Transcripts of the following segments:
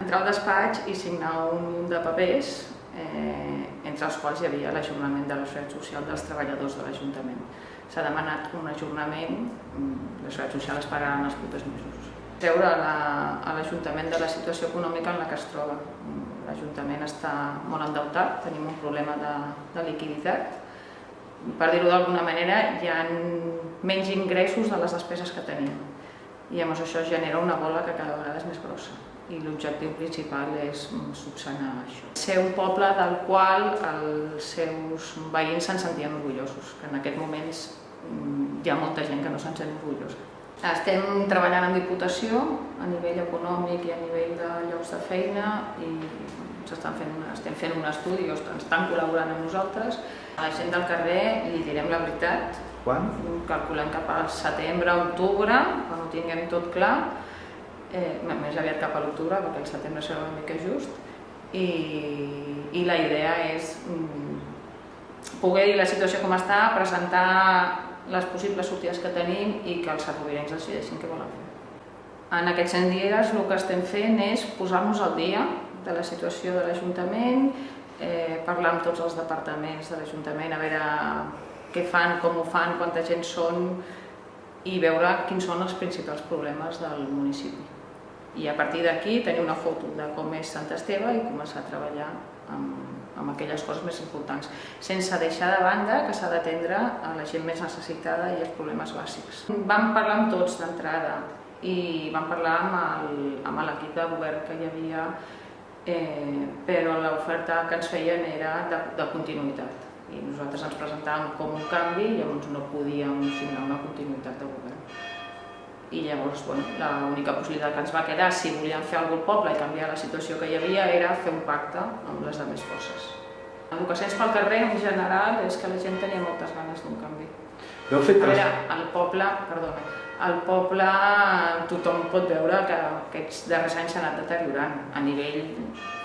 Entrar al despatx i signar un munt de papers, entre els quals hi havia l'ajornament de la Seguretat Social dels treballadors de l'Ajuntament. S'ha demanat un ajornament, la Seguretat Social es pagarà en els propers mesos. Treure a l'Ajuntament de la situació econòmica en la que es troba. L'Ajuntament està molt endeutat, tenim un problema de liquiditat. Per dir-ho d'alguna manera, hi ha menys ingressos de les despeses que tenim. I llavors això genera una bola que cada vegada és més grossa. I l'objectiu principal és subsanar això. Ser un poble del qual els seus veïns se'n sentien orgullosos, que en aquests moments hi ha molta gent que no se'n sent orgullosa. Estem treballant en Diputació a nivell econòmic i a nivell de llocs de feina i estem fent un estudi, estan col·laborant amb nosaltres. A la gent del carrer li direm la veritat. Quan? Calculem cap al setembre, octubre, quan ho tinguem tot clar. Més aviat cap a l'octubre, perquè el setembre serà una mica just. I la idea és poder dir la situació com està, presentar les possibles sortides que tenim i que els sarrovirencs decideixin què volen fer. En aquests 100 dies el que estem fent és posar-nos al dia de la situació de l'Ajuntament, parlar amb tots els departaments de l'Ajuntament, a veure què fan, com ho fan, quanta gent són i veure quins són els principals problemes del municipi. I a partir d'aquí tenir una foto de com és Sant Esteve i començar a treballar amb aquelles coses més importants, sense deixar de banda que s'ha d'atendre a la gent més necessitada i els problemes bàsics. Vam parlar amb tots d'entrada i vam parlar amb l'equip de govern que hi havia, però l'oferta que ens feien era de continuïtat. I nosaltres ens presentàvem com un canvi i llavors no podíem signar una continuïtat de govern. I llavors l'única possibilitat que ens va quedar, si volíem fer alguna cosa al poble i canviar la situació que hi havia, era fer un pacte amb les altres forces. El que sents pel carrer en general és que la gent tenia moltes ganes d'un canvi. A veure, al poble tothom pot veure que aquests darrers anys s'ha anat deteriorant a nivell,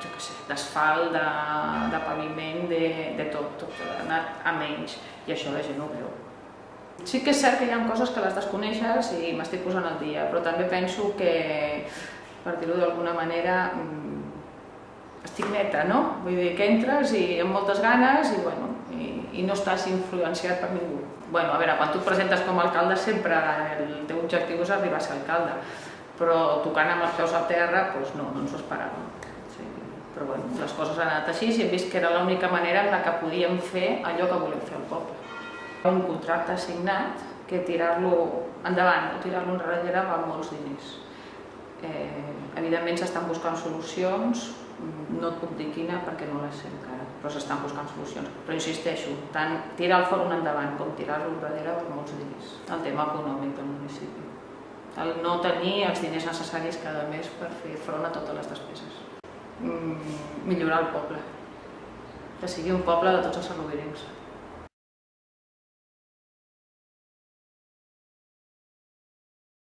jo què sé, d'asfalt, de paviment, de tot ha anat a menys i això la gent ho veu. Sí que és cert que hi ha coses que les desconeixes i m'estic posant al dia, però també penso que, per dir-ho d'alguna manera, estic neta, no? Vull dir que entres i amb moltes ganes i no estàs influenciat per ningú. A veure, quan tu et presentes com a alcalde sempre el teu objectiu és arribar a ser alcalde, però tocant amb els peus al terra, doncs no ens ho esperàvem. Però les coses han anat així i hem vist que era l'única manera en la que podíem fer allò que volem fer al poble. Un contracte assignat que tirar-lo endavant o tirar-lo enrere va molts diners. Evidentment s'estan buscant solucions, no et puc dir quina perquè no les sé encara, però s'estan buscant solucions. Però insisteixo, tant tirar el fòrum endavant com tirar-lo enrere va molts diners. El tema econòmic del municipi. El no tenir els diners necessaris cada mes per fer front a totes les despeses. Millorar el poble, que sigui un poble de tots els sarrovirencs.